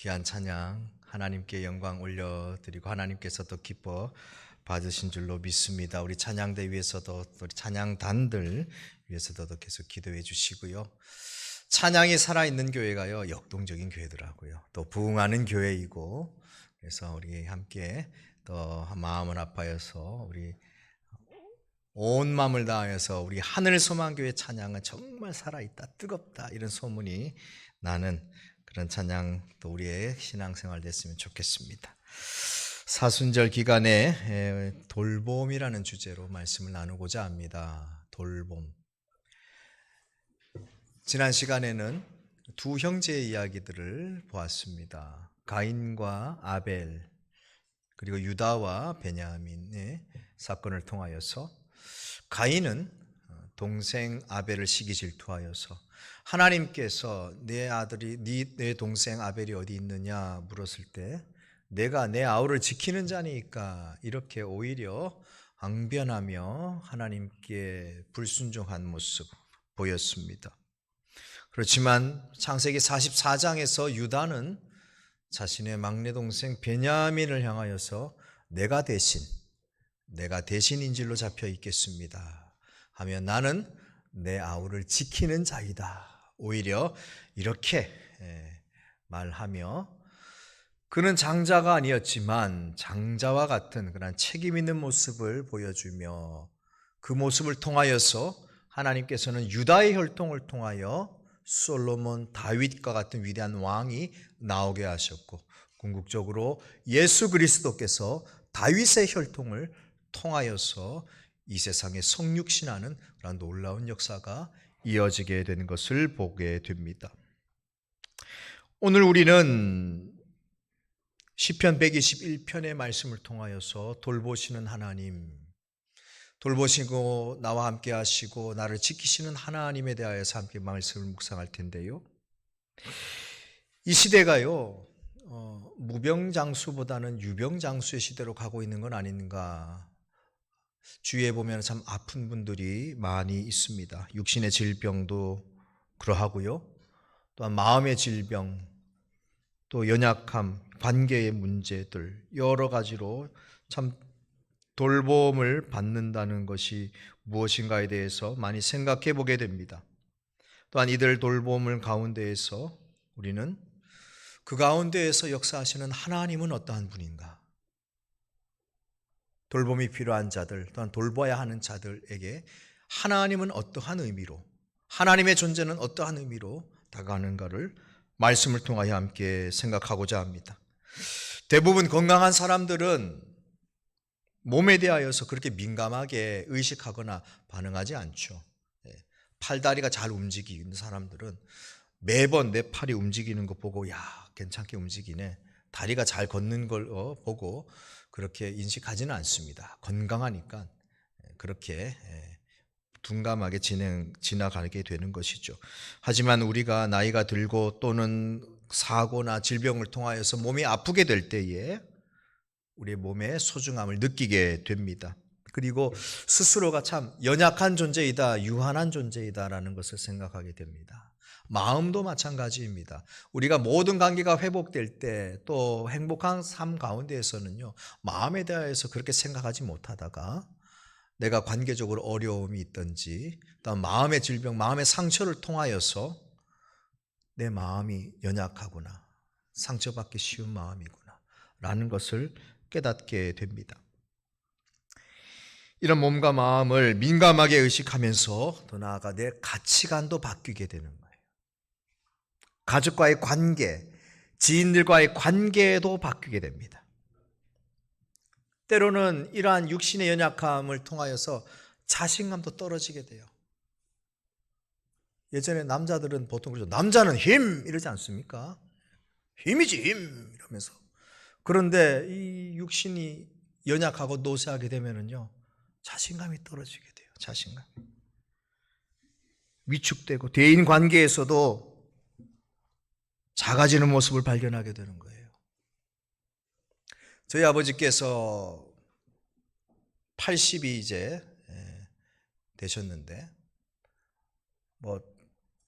귀한 찬양 하나님께 영광 올려드리고 하나님께서도 기뻐 받으신 줄로 믿습니다. 우리 찬양대 위해서도 우리 찬양단들 위해서도 계속 기도해 주시고요. 찬양이 살아있는 교회가요 역동적인 교회더라고요. 또 부흥하는 교회이고, 그래서 우리 함께 또 마음을 아파해서 우리 온 마음을 다하여서 우리 하늘소망교회 찬양은 정말 살아있다, 뜨겁다, 이런 소문이 나는 그런 찬양 또 우리의 신앙생활 됐으면 좋겠습니다. 사순절 기간에 돌봄이라는 주제로 말씀을 나누고자 합니다. 돌봄. 지난 시간에는 두 형제의 이야기들을 보았습니다. 가인과 아벨, 그리고 유다와 베냐민의 사건을 통하여서 가인은 동생 아벨을 시기 질투하여서 하나님께서 내 아들이 내 동생 아벨이 어디 있느냐 물었을 때 내가 내 아우를 지키는 자니까 이렇게 오히려 앙변하며 하나님께 불순종한 모습 보였습니다. 그렇지만 창세기 44장에서 유다는 자신의 막내 동생 베냐민을 향하여서 내가 대신 인질로 잡혀 있겠습니다 하며 나는 내 아우를 지키는 자이다, 오히려 이렇게 말하며 그는 장자가 아니었지만 장자와 같은 그런 책임 있는 모습을 보여주며 그 모습을 통하여서 하나님께서는 유다의 혈통을 통하여 솔로몬, 다윗과 같은 위대한 왕이 나오게 하셨고, 궁극적으로 예수 그리스도께서 다윗의 혈통을 통하여서 이 세상에 성육신하는 그런 놀라운 역사가 이어지게 되는 것을 보게 됩니다. 오늘 우리는 시편 121편의 말씀을 통하여서 돌보시는 하나님, 돌보시고 나와 함께 하시고 나를 지키시는 하나님에 대하여서 함께 말씀을 묵상할 텐데요. 이 시대가요 무병장수보다는 유병장수의 시대로 가고 있는 건 아닌가. 주위에 보면 참 아픈 분들이 많이 있습니다. 육신의 질병도 그러하고요, 또한 마음의 질병, 또 연약함, 관계의 문제들, 여러 가지로 참 돌봄을 받는다는 것이 무엇인가에 대해서 많이 생각해 보게 됩니다. 또한 이들 돌봄을 가운데에서 우리는 그 가운데에서 역사하시는 하나님은 어떠한 분인가, 돌봄이 필요한 자들, 또한 돌봐야 하는 자들에게 하나님은 어떠한 의미로, 하나님의 존재는 어떠한 의미로 다가가는가를 말씀을 통하여 함께 생각하고자 합니다. 대부분 건강한 사람들은 몸에 대하여서 그렇게 민감하게 의식하거나 반응하지 않죠. 팔다리가 잘 움직이는 사람들은 매번 내 팔이 움직이는 거 보고 야, 괜찮게 움직이네, 다리가 잘 걷는 걸 보고 그렇게 인식하지는 않습니다. 건강하니까 그렇게 둔감하게 지나가게 되는 것이죠. 하지만 우리가 나이가 들고 또는 사고나 질병을 통하여서 몸이 아프게 될 때에 우리의 몸의 소중함을 느끼게 됩니다. 그리고 스스로가 참 연약한 존재이다, 유한한 존재이다라는 것을 생각하게 됩니다. 마음도 마찬가지입니다. 우리가 모든 관계가 회복될 때 또 행복한 삶 가운데에서는요, 마음에 대해서 그렇게 생각하지 못하다가 내가 관계적으로 어려움이 있든지 또 마음의 질병, 마음의 상처를 통하여서 내 마음이 연약하구나, 상처받기 쉬운 마음이구나 라는 것을 깨닫게 됩니다. 이런 몸과 마음을 민감하게 의식하면서 더 나아가 내 가치관도 바뀌게 되는 거예요. 가족과의 관계, 지인들과의 관계도 바뀌게 됩니다. 때로는 이러한 육신의 연약함을 통하여서 자신감도 떨어지게 돼요. 예전에 남자들은 보통 그러죠. 남자는 힘! 이러지 않습니까? 힘이지, 힘! 이러면서. 그런데 이 육신이 연약하고 노쇠하게 되면은요, 자신감이 떨어지게 돼요. 자신감. 위축되고 대인 관계에서도 작아지는 모습을 발견하게 되는 거예요. 저희 아버지께서 80이 이제 되셨는데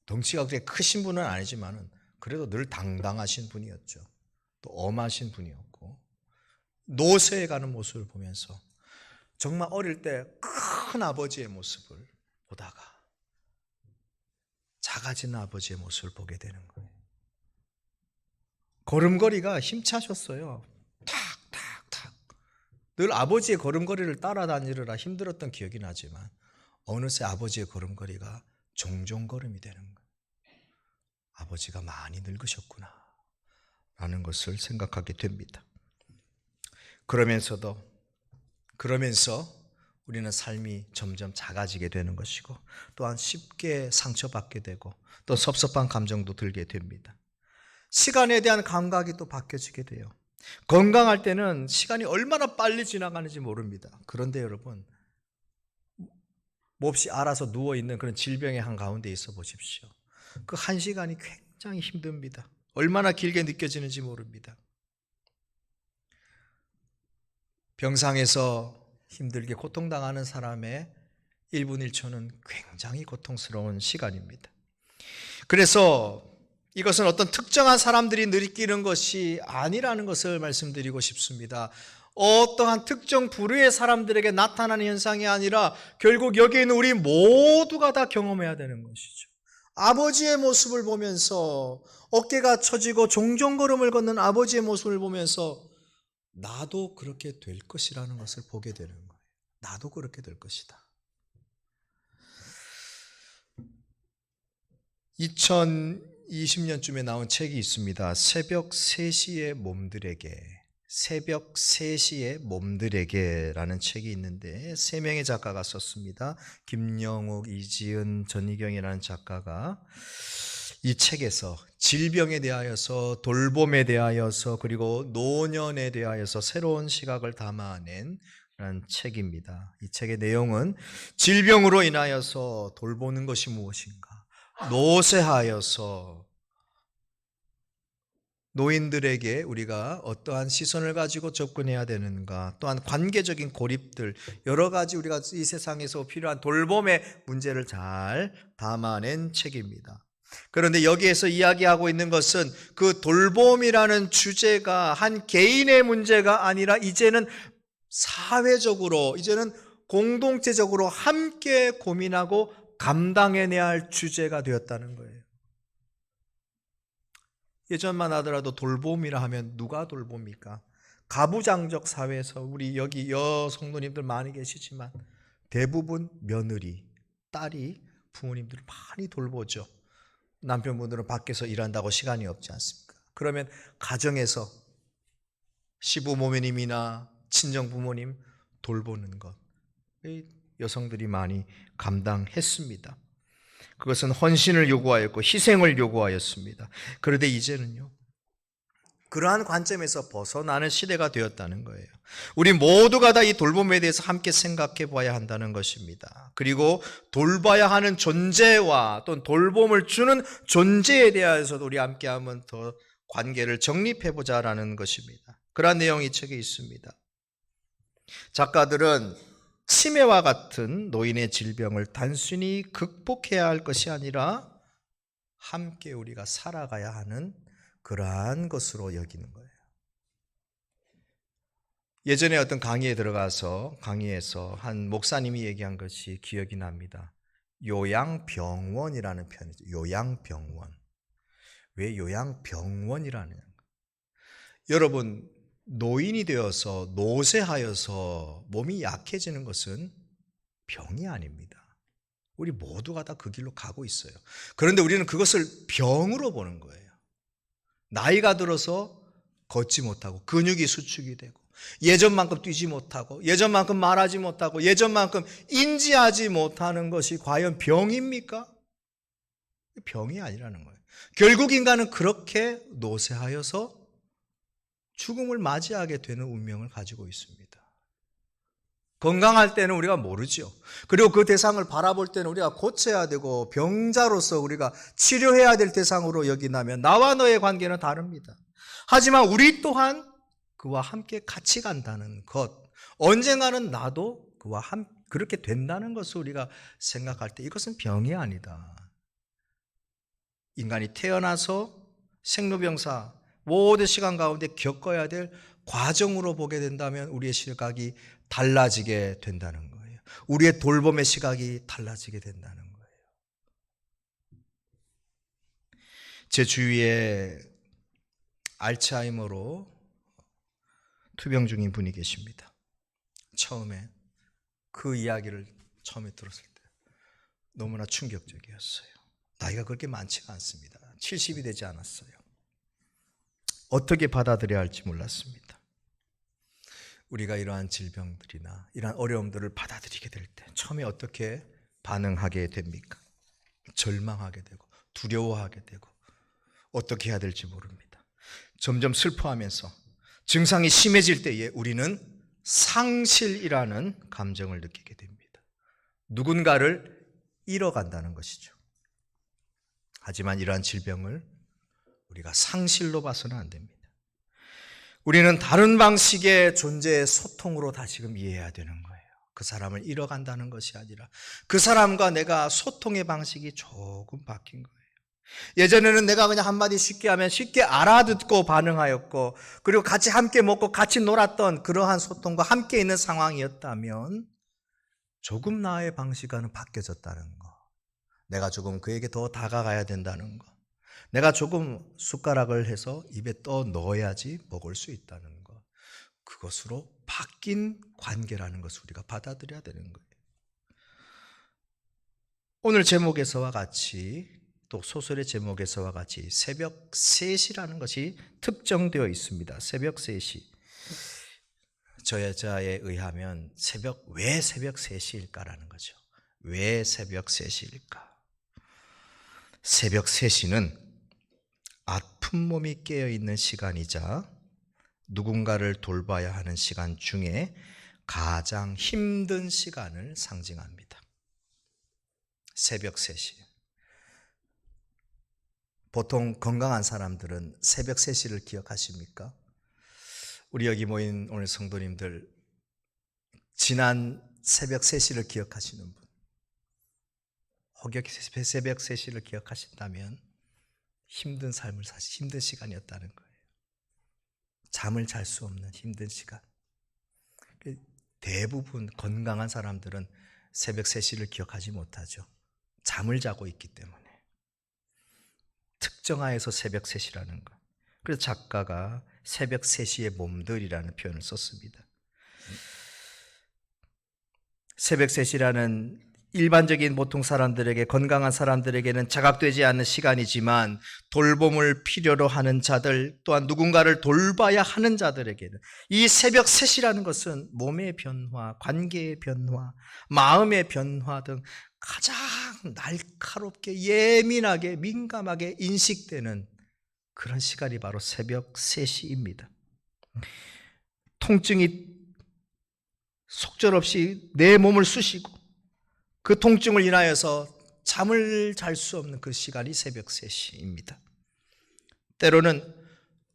덩치가 그렇게 크신 분은 아니지만은 그래도 늘 당당하신 분이었죠. 또 엄하신 분이었고, 노쇠해 가는 모습을 보면서 정말 어릴 때 큰 아버지의 모습을 보다가 작아지는 아버지의 모습을 보게 되는 거예요. 걸음걸이가 힘차셨어요. 탁탁탁. 늘 아버지의 걸음걸이를 따라다니느라 힘들었던 기억이 나지만 어느새 아버지의 걸음걸이가 종종 걸음이 되는 거예요. 아버지가 많이 늙으셨구나 라는 것을 생각하게 됩니다. 그러면서 우리는 삶이 점점 작아지게 되는 것이고, 또한 쉽게 상처받게 되고 또 섭섭한 감정도 들게 됩니다. 시간에 대한 감각이 또 바뀌어지게 돼요. 건강할 때는 시간이 얼마나 빨리 지나가는지 모릅니다. 그런데 여러분, 몹시 알아서 누워있는 그런 질병의 한가운데 있어 보십시오. 그 한 시간이 굉장히 힘듭니다. 얼마나 길게 느껴지는지 모릅니다. 병상에서 힘들게 고통당하는 사람의 1분 1초는 굉장히 고통스러운 시간입니다. 그래서 이것은 어떤 특정한 사람들이 느끼는 것이 아니라는 것을 말씀드리고 싶습니다. 어떠한 특정 부류의 사람들에게 나타나는 현상이 아니라 결국 여기 있는 우리 모두가 다 경험해야 되는 것이죠. 아버지의 모습을 보면서 어깨가 처지고 종종 걸음을 걷는 아버지의 모습을 보면서 나도 그렇게 될 것이라는 것을 보게 되는 거예요. 나도 그렇게 될 것이다. 2020년쯤에 나온 책이 있습니다. 새벽 3시의 몸들에게 라는 책이 있는데 3명의 작가가 썼습니다. 김영욱, 이지은, 전희경이라는 작가가 이 책에서 질병에 대하여서, 돌봄에 대하여서, 그리고 노년에 대하여서 새로운 시각을 담아낸 책입니다. 이 책의 내용은 질병으로 인하여서 돌보는 것이 무엇인가, 노쇠하여서 노인들에게 우리가 어떠한 시선을 가지고 접근해야 되는가, 또한 관계적인 고립들, 여러 가지 우리가 이 세상에서 필요한 돌봄의 문제를 잘 담아낸 책입니다. 그런데 여기에서 이야기하고 있는 것은 그 돌봄이라는 주제가 한 개인의 문제가 아니라 이제는 사회적으로, 이제는 공동체적으로 함께 고민하고 감당해내야 할 주제가 되었다는 거예요. 예전만 하더라도 돌봄이라 하면 누가 돌봅니까? 가부장적 사회에서 우리 여기 여성도님들 많이 계시지만 대부분 며느리, 딸이 부모님들을 많이 돌보죠. 남편분들은 밖에서 일한다고 시간이 없지 않습니까? 그러면 가정에서 시부모님이나 친정부모님 돌보는 것, 여성들이 많이 감당했습니다. 그것은 헌신을 요구하였고 희생을 요구하였습니다. 그런데 이제는요, 그러한 관점에서 벗어나는 시대가 되었다는 거예요. 우리 모두가 다 이 돌봄에 대해서 함께 생각해 봐야 한다는 것입니다. 그리고 돌봐야 하는 존재와 또 돌봄을 주는 존재에 대해서도 우리 함께 한번 더 관계를 정립해 보자라는 것입니다. 그러한 내용이 이 책에 있습니다. 작가들은 치매와 같은 노인의 질병을 단순히 극복해야 할 것이 아니라 함께 우리가 살아가야 하는 그러한 것으로 여기는 거예요. 예전에 어떤 강의에서 한 목사님이 얘기한 것이 기억이 납니다. 요양병원이라는 편이죠. 요양병원. 왜 요양병원이라는? 여러분, 노인이 되어서 노쇠하여서 몸이 약해지는 것은 병이 아닙니다. 우리 모두가 다 그 길로 가고 있어요. 그런데 우리는 그것을 병으로 보는 거예요. 나이가 들어서 걷지 못하고 근육이 수축이 되고 예전만큼 뛰지 못하고 예전만큼 말하지 못하고 예전만큼 인지하지 못하는 것이 과연 병입니까? 병이 아니라는 거예요. 결국 인간은 그렇게 노쇠하여서 죽음을 맞이하게 되는 운명을 가지고 있습니다. 건강할 때는 우리가 모르죠. 그리고 그 대상을 바라볼 때는 우리가 고쳐야 되고 병자로서 우리가 치료해야 될 대상으로 여긴다면 나와 너의 관계는 다릅니다. 하지만 우리 또한 그와 함께 같이 간다는 것, 언젠가는 나도 그와 그렇게 된다는 것을 우리가 생각할 때 이것은 병이 아니다. 인간이 태어나서 생로병사 모든 시간 가운데 겪어야 될 과정으로 보게 된다면 우리의 시각이 달라지게 된다는 거예요. 우리의 돌봄의 시각이 달라지게 된다는 거예요. 제 주위에 알츠하이머로 투병 중인 분이 계십니다. 처음에 그 이야기를 처음에 들었을 때 너무나 충격적이었어요. 나이가 그렇게 많지가 않습니다. 70이 되지 않았어요. 어떻게 받아들여야 할지 몰랐습니다. 우리가 이러한 질병들이나 이러한 어려움들을 받아들이게 될 때 처음에 어떻게 반응하게 됩니까? 절망하게 되고 두려워하게 되고 어떻게 해야 될지 모릅니다. 점점 슬퍼하면서 증상이 심해질 때에 우리는 상실이라는 감정을 느끼게 됩니다. 누군가를 잃어간다는 것이죠. 하지만 이러한 질병을 우리가 상실로 봐서는 안 됩니다. 우리는 다른 방식의 존재의 소통으로 다시금 이해해야 되는 거예요. 그 사람을 잃어간다는 것이 아니라 그 사람과 내가 소통의 방식이 조금 바뀐 거예요. 예전에는 내가 그냥 한마디 쉽게 하면 쉽게 알아듣고 반응하였고, 그리고 같이 함께 먹고 같이 놀았던 그러한 소통과 함께 있는 상황이었다면 조금 나의 방식과는 바뀌어졌다는 거, 내가 조금 그에게 더 다가가야 된다는 거, 내가 조금 숟가락을 해서 입에 떠 넣어야지 먹을 수 있다는 것, 그것으로 바뀐 관계라는 것을 우리가 받아들여야 되는 거예요. 오늘 제목에서와 같이, 또 소설의 제목에서와 같이 새벽 3시라는 것이 특정되어 있습니다. 새벽 3시. 저 여자에 의하면 왜 새벽 3시일까라는 거죠. 왜 새벽 3시일까? 새벽 3시는 아픈 몸이 깨어있는 시간이자 누군가를 돌봐야 하는 시간 중에 가장 힘든 시간을 상징합니다. 새벽 3시. 보통 건강한 사람들은 새벽 3시를 기억하십니까? 우리 여기 모인 오늘 성도님들, 지난 새벽 3시를 기억하시는 분, 혹여 새벽 3시를 기억하신다면 힘든 삶을 힘든 시간이었다는 거예요. 잠을 잘 수 없는 힘든 시간. 대부분 건강한 사람들은 새벽 3시를 기억하지 못하죠. 잠을 자고 있기 때문에. 특정하여서 새벽 3시라는 것. 그래서 작가가 새벽 3시의 몸들이라는 표현을 썼습니다. 새벽 3시라는 일반적인 보통 사람들에게, 건강한 사람들에게는 자각되지 않는 시간이지만 돌봄을 필요로 하는 자들, 또한 누군가를 돌봐야 하는 자들에게는 이 새벽 3시라는 것은 몸의 변화, 관계의 변화, 마음의 변화 등 가장 날카롭게 예민하게 민감하게 인식되는 그런 시간이 바로 새벽 3시입니다. 통증이 속절없이 내 몸을 쑤시고 그 통증을 인하여서 잠을 잘 수 없는 그 시간이 새벽 3시입니다. 때로는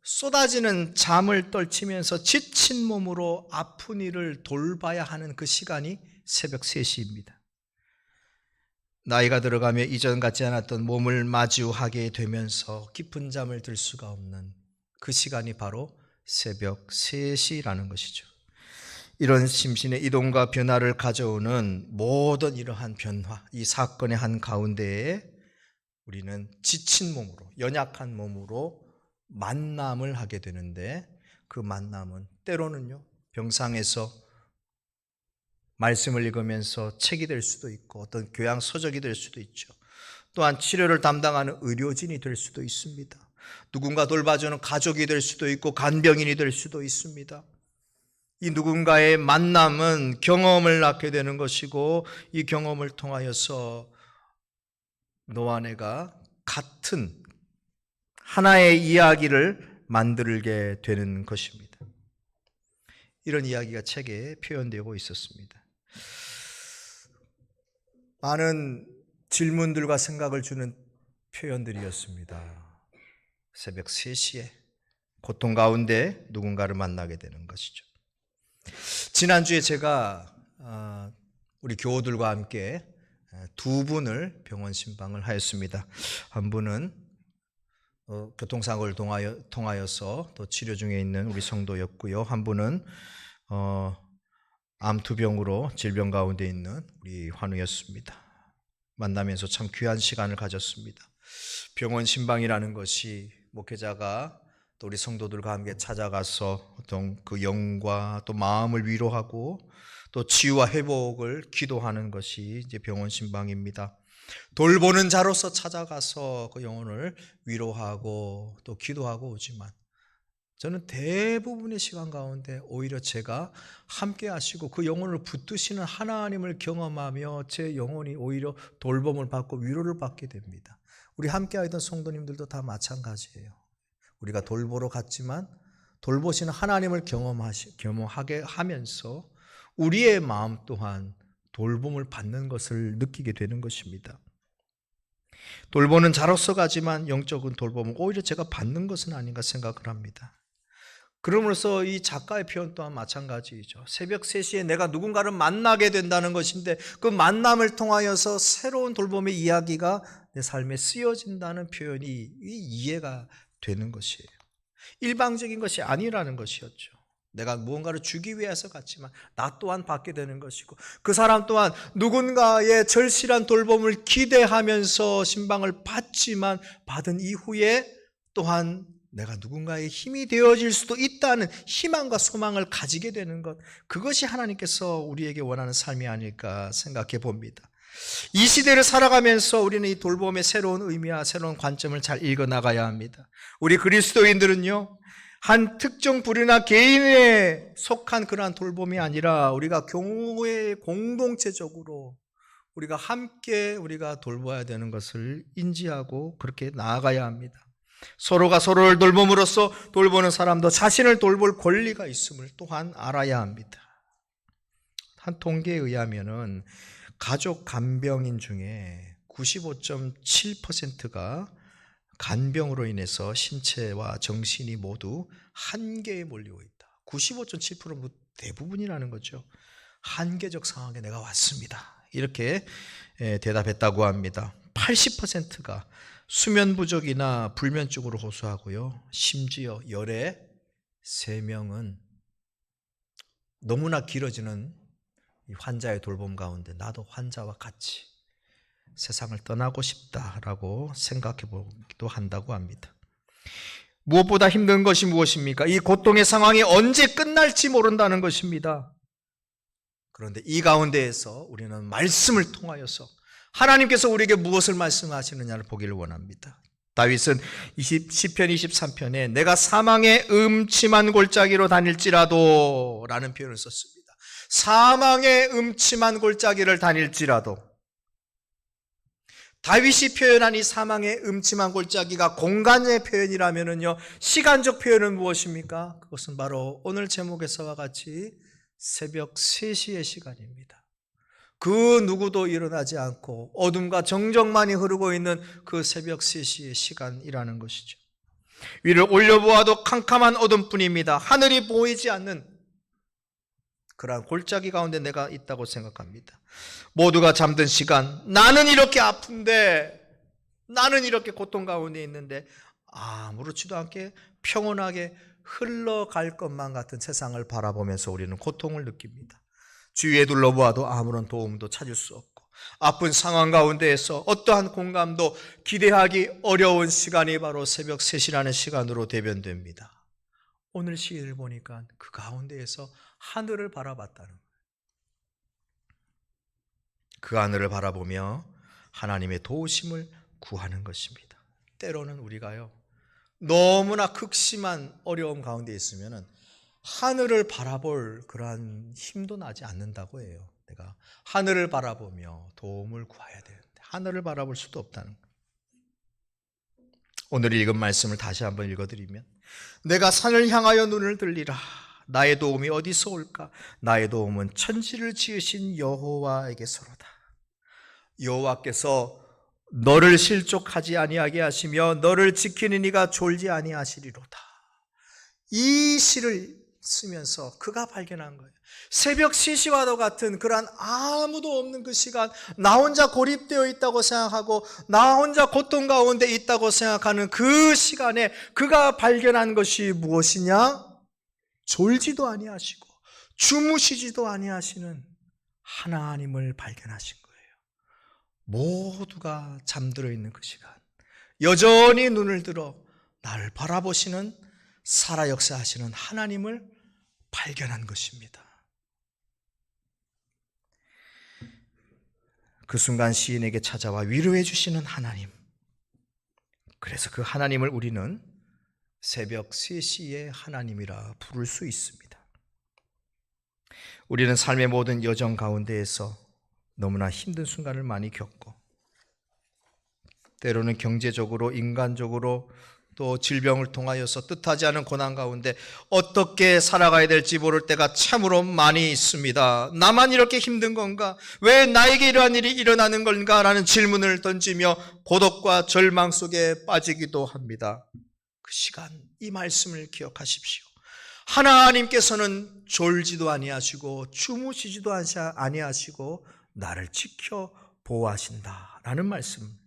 쏟아지는 잠을 떨치면서 지친 몸으로 아픈 이를 돌봐야 하는 그 시간이 새벽 3시입니다. 나이가 들어가며 이전 같지 않았던 몸을 마주하게 되면서 깊은 잠을 들 수가 없는 그 시간이 바로 새벽 3시라는 것이죠. 이런 심신의 이동과 변화를 가져오는 모든 이러한 변화, 이 사건의 한 가운데에 우리는 지친 몸으로, 연약한 몸으로 만남을 하게 되는데, 그 만남은 때로는요, 병상에서 말씀을 읽으면서 책이 될 수도 있고 어떤 교양 서적이 될 수도 있죠. 또한 치료를 담당하는 의료진이 될 수도 있습니다. 누군가 돌봐주는 가족이 될 수도 있고 간병인이 될 수도 있습니다. 이 누군가의 만남은 경험을 낳게 되는 것이고, 이 경험을 통하여서 너와 내가 같은 하나의 이야기를 만들게 되는 것입니다. 이런 이야기가 책에 표현되고 있었습니다. 많은 질문들과 생각을 주는 표현들이었습니다. 새벽 3시에 고통 가운데 누군가를 만나게 되는 것이죠. 지난주에 제가 우리 교우들과 함께 두 분을 병원 신방을 하였습니다. 한 분은 교통사고를 통하여서 또 치료 중에 있는 우리 성도였고요. 한 분은 암투병으로 질병 가운데 있는 우리 환우였습니다. 만나면서 참 귀한 시간을 가졌습니다. 병원 신방이라는 것이 목회자가 또 우리 성도들과 함께 찾아가서 어떤 그 영과 또 마음을 위로하고 또 치유와 회복을 기도하는 것이 이제 병원 신방입니다. 돌보는 자로서 찾아가서 그 영혼을 위로하고 또 기도하고 오지만 저는 대부분의 시간 가운데 오히려 제가 함께 하시고 그 영혼을 붙드시는 하나님을 경험하며 제 영혼이 오히려 돌봄을 받고 위로를 받게 됩니다. 우리 함께 하던 성도님들도 다 마찬가지예요. 우리가 돌보러 갔지만 돌보시는 하나님을 경험하게 하면서 우리의 마음 또한 돌봄을 받는 것을 느끼게 되는 것입니다. 돌보는 자로서 가지만 영적인 돌봄은 오히려 제가 받는 것은 아닌가 생각을 합니다. 그러므로서 이 작가의 표현 또한 마찬가지이죠. 새벽 3시에 내가 누군가를 만나게 된다는 것인데 그 만남을 통하여서 새로운 돌봄의 이야기가 내 삶에 쓰여진다는 표현이 이해가 되는 것이에요. 일방적인 것이 아니라는 것이었죠. 내가 무언가를 주기 위해서 갔지만 나 또한 받게 되는 것이고 그 사람 또한 누군가의 절실한 돌봄을 기대하면서 신방을 받지만 받은 이후에 또한 내가 누군가의 힘이 되어질 수도 있다는 희망과 소망을 가지게 되는 것, 그것이 하나님께서 우리에게 원하는 삶이 아닐까 생각해 봅니다. 이 시대를 살아가면서 우리는 이 돌봄의 새로운 의미와 새로운 관점을 잘 읽어나가야 합니다. 우리 그리스도인들은요, 한 특정 부류나 개인에 속한 그러한 돌봄이 아니라 우리가 교회 공동체적으로 우리가 함께 우리가 돌봐야 되는 것을 인지하고 그렇게 나아가야 합니다. 서로가 서로를 돌봄으로써 돌보는 사람도 자신을 돌볼 권리가 있음을 또한 알아야 합니다. 한 통계에 의하면은 가족 간병인 중에 95.7%가 간병으로 인해서 신체와 정신이 모두 한계에 몰리고 있다. 95.7%는 대부분이라는 거죠. 한계적 상황에 내가 왔습니다. 이렇게 대답했다고 합니다. 80%가 수면 부족이나 불면증으로 호소하고요. 심지어 열의 3명은 너무나 길어지는 이 환자의 돌봄 가운데 나도 환자와 같이 세상을 떠나고 싶다라고 생각해 보기도 한다고 합니다. 무엇보다 힘든 것이 무엇입니까? 이 고통의 상황이 언제 끝날지 모른다는 것입니다. 그런데 이 가운데에서 우리는 말씀을 통하여서 하나님께서 우리에게 무엇을 말씀하시느냐를 보기를 원합니다. 다윗은 시편 23편에 내가 사망의 음침한 골짜기로 다닐지라도 라는 표현을 썼습니다. 사망의 음침한 골짜기를 다닐지라도. 다윗이 표현한 이 사망의 음침한 골짜기가 공간의 표현이라면요, 시간적 표현은 무엇입니까? 그것은 바로 오늘 제목에서와 같이 새벽 3시의 시간입니다. 그 누구도 일어나지 않고 어둠과 정적만이 흐르고 있는 그 새벽 3시의 시간이라는 것이죠. 위를 올려보아도 캄캄한 어둠뿐입니다. 하늘이 보이지 않는 그러한 골짜기 가운데 내가 있다고 생각합니다. 모두가 잠든 시간, 나는 이렇게 아픈데, 나는 이렇게 고통 가운데 있는데 아무렇지도 않게 평온하게 흘러갈 것만 같은 세상을 바라보면서 우리는 고통을 느낍니다. 주위에 둘러보아도 아무런 도움도 찾을 수 없고 아픈 상황 가운데에서 어떠한 공감도 기대하기 어려운 시간이 바로 새벽 3시라는 시간으로 대변됩니다. 오늘 시를 보니까 그 가운데에서 하늘을 바라봤다는 거예요. 그 하늘을 바라보며 하나님의 도우심을 구하는 것입니다. 때로는 우리가요, 너무나 극심한 어려움 가운데 있으면은 하늘을 바라볼 그러한 힘도 나지 않는다고 해요. 내가 하늘을 바라보며 도움을 구해야 되는데 하늘을 바라볼 수도 없다는 거예요. 오늘 읽은 말씀을 다시 한번 읽어드리면 내가 산을 향하여 눈을 들리라. 나의 도움이 어디서 올까? 나의 도움은 천지를 지으신 여호와에게서로다. 여호와께서 너를 실족하지 아니하게 하시며 너를 지키는 이가 졸지 아니하시리로다. 이 시를 쓰면서 그가 발견한 거예요. 새벽 3시와도 같은 그러한 아무도 없는 그 시간, 나 혼자 고립되어 있다고 생각하고 나 혼자 고통 가운데 있다고 생각하는 그 시간에 그가 발견한 것이 무엇이냐? 졸지도 아니하시고 주무시지도 아니하시는 하나님을 발견하신 거예요. 모두가 잠들어 있는 그 시간, 여전히 눈을 들어 나를 바라보시는, 살아 역사하시는 하나님을 발견한 것입니다. 그 순간 시인에게 찾아와 위로해 주시는 하나님, 그래서 그 하나님을 우리는 새벽 3시의 하나님이라 부를 수 있습니다. 우리는 삶의 모든 여정 가운데에서 너무나 힘든 순간을 많이 겪고, 때로는 경제적으로, 인간적으로, 또 질병을 통하여서 뜻하지 않은 고난 가운데 어떻게 살아가야 될지 모를 때가 참으로 많이 있습니다. 나만 이렇게 힘든 건가? 왜 나에게 이러한 일이 일어나는 건가? 라는 질문을 던지며 고독과 절망 속에 빠지기도 합니다. 그 시간, 이 말씀을 기억하십시오. 하나님께서는 졸지도 아니하시고 주무시지도 아니하시고 나를 지켜 보호하신다라는 말씀.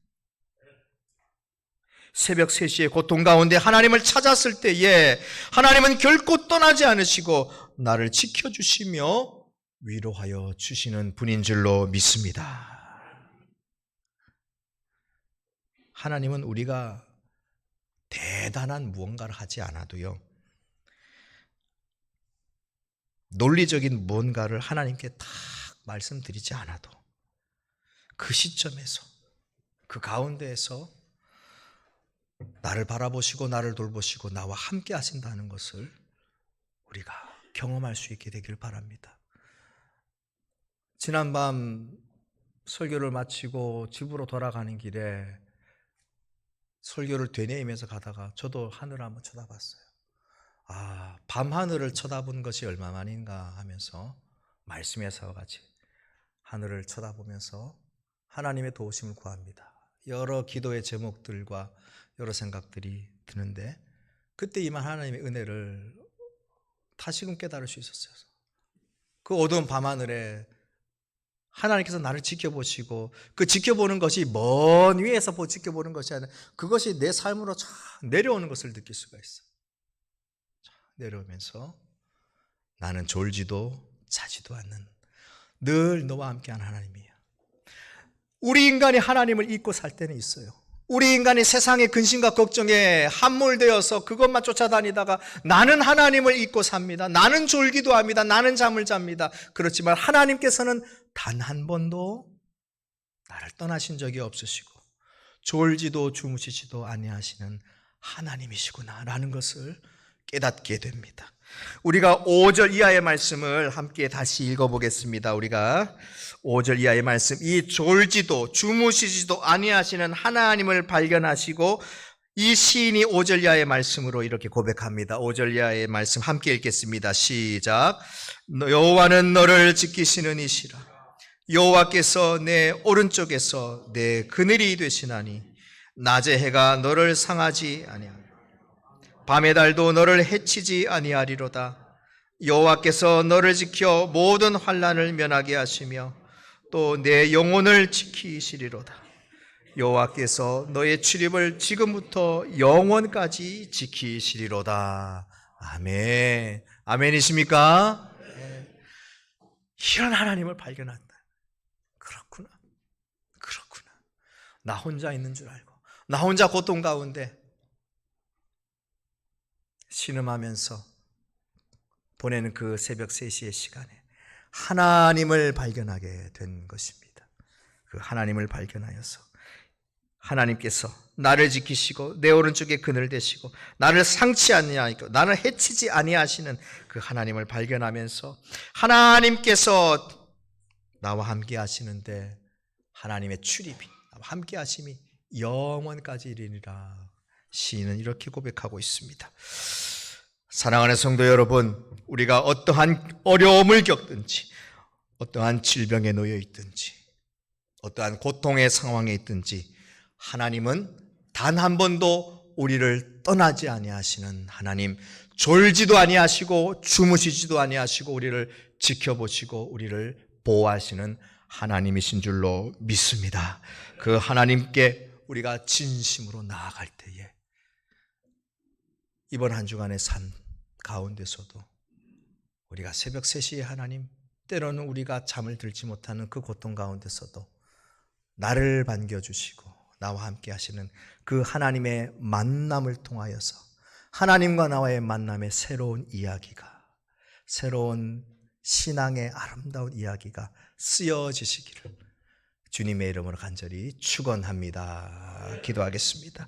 새벽 3시에 고통 가운데 하나님을 찾았을 때에 하나님은 결코 떠나지 않으시고 나를 지켜주시며 위로하여 주시는 분인 줄로 믿습니다. 하나님은 우리가 대단한 무언가를 하지 않아도요, 논리적인 무언가를 하나님께 딱 말씀드리지 않아도 그 시점에서, 그 가운데에서 나를 바라보시고 나를 돌보시고 나와 함께 하신다는 것을 우리가 경험할 수 있게 되길 바랍니다. 지난밤 설교를 마치고 집으로 돌아가는 길에 설교를 되뇌이면서 가다가 저도 하늘을 한번 쳐다봤어요. 밤하늘을 쳐다본 것이 얼마만인가 하면서 말씀에서 같이 하늘을 쳐다보면서 하나님의 도우심을 구합니다. 여러 기도의 제목들과 여러 생각들이 드는데 그때 임한 하나님의 은혜를 다시금 깨달을 수 있었어요. 그 어두운 밤하늘에 하나님께서 나를 지켜보시고, 그 지켜보는 것이 먼 위에서 지켜보는 것이 아니라 그것이 내 삶으로 쫙 내려오는 것을 느낄 수가 있어요. 내려오면서 나는 졸지도 자지도 않는 늘 너와 함께하는 하나님이야. 우리 인간이 하나님을 잊고 살 때는 있어요. 우리 인간이 세상의 근심과 걱정에 함몰되어서 그것만 쫓아다니다가 나는 하나님을 잊고 삽니다. 나는 졸기도 합니다. 나는 잠을 잡니다. 그렇지만 하나님께서는 단 한 번도 나를 떠나신 적이 없으시고 졸지도 주무시지도 아니하시는 하나님이시구나라는 것을 깨닫게 됩니다. 우리가 5절 이하의 말씀을 함께 다시 읽어보겠습니다. 우리가 5절 이하의 말씀, 이 졸지도 주무시지도 아니하시는 하나님을 발견하시고, 이 시인이 5절 이하의 말씀으로 이렇게 고백합니다. 5절 이하의 말씀 함께 읽겠습니다. 시작. 여호와는 너를 지키시는 이시라. 여호와께서 내 오른쪽에서 내 그늘이 되시나니 낮의 해가 너를 상하지 아니하리라. 밤의 달도 너를 해치지 아니하리로다. 여호와께서 너를 지켜 모든 환난을 면하게 하시며 또 내 영혼을 지키시리로다. 여호와께서 너의 출입을 지금부터 영원까지 지키시리로다. 아멘. 아멘이십니까? 네. 이런 하나님을 발견한다. 그렇구나. 나 혼자 있는 줄 알고, 나 혼자 고통 가운데 신음하면서 보내는 그 새벽 3시의 시간에 하나님을 발견하게 된 것입니다. 그 하나님을 발견하여서 하나님께서 나를 지키시고 내 오른쪽에 그늘 대시고 나를 상치 아니하시고 나를 해치지 아니하시는 그 하나님을 발견하면서 하나님께서 나와 함께 하시는데 하나님의 출입이, 나와 함께 하심이 영원까지 이르리라. 시인은 이렇게 고백하고 있습니다. 사랑하는 성도 여러분, 우리가 어떠한 어려움을 겪든지, 어떠한 질병에 놓여 있든지, 어떠한 고통의 상황에 있든지 하나님은 단 한 번도 우리를 떠나지 아니하시는 하나님, 졸지도 아니하시고 주무시지도 아니하시고 우리를 지켜보시고 우리를 보호하시는 하나님이신 줄로 믿습니다. 그 하나님께 우리가 진심으로 나아갈 때에 이번 한 주간의 삶 가운데서도 우리가 새벽 3시에 하나님, 때로는 우리가 잠을 들지 못하는 그 고통 가운데서도 나를 반겨주시고 나와 함께 하시는 그 하나님의 만남을 통하여서 하나님과 나와의 만남의 새로운 이야기가, 새로운 신앙의 아름다운 이야기가 쓰여지시기를 주님의 이름으로 간절히 축원합니다. 기도하겠습니다.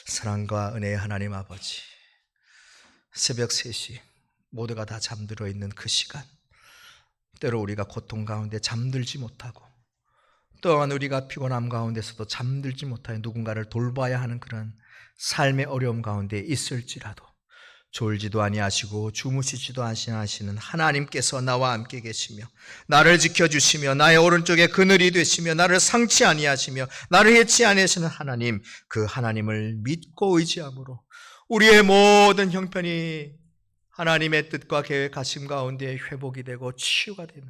사랑과 은혜의 하나님 아버지, 새벽 3시 모두가 다 잠들어 있는 그 시간, 때로 우리가 고통 가운데 잠들지 못하고 또한 우리가 피곤함 가운데서도 잠들지 못하여 누군가를 돌봐야 하는 그런 삶의 어려움 가운데 있을지라도 졸지도 아니하시고 주무시지도 아니하시는 하나님께서 나와 함께 계시며 나를 지켜주시며 나의 오른쪽에 그늘이 되시며 나를 상치 아니하시며 나를 해치 아니하시는 하나님, 그 하나님을 믿고 의지함으로 우리의 모든 형편이 하나님의 뜻과 계획하심 가운데 회복이 되고 치유가 되는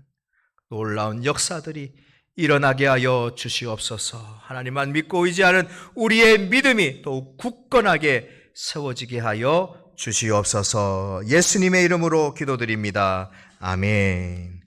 놀라운 역사들이 일어나게 하여 주시옵소서. 하나님만 믿고 의지하는 우리의 믿음이 더욱 굳건하게 세워지게 하여 주시옵소서. 예수님의 이름으로 기도드립니다. 아멘.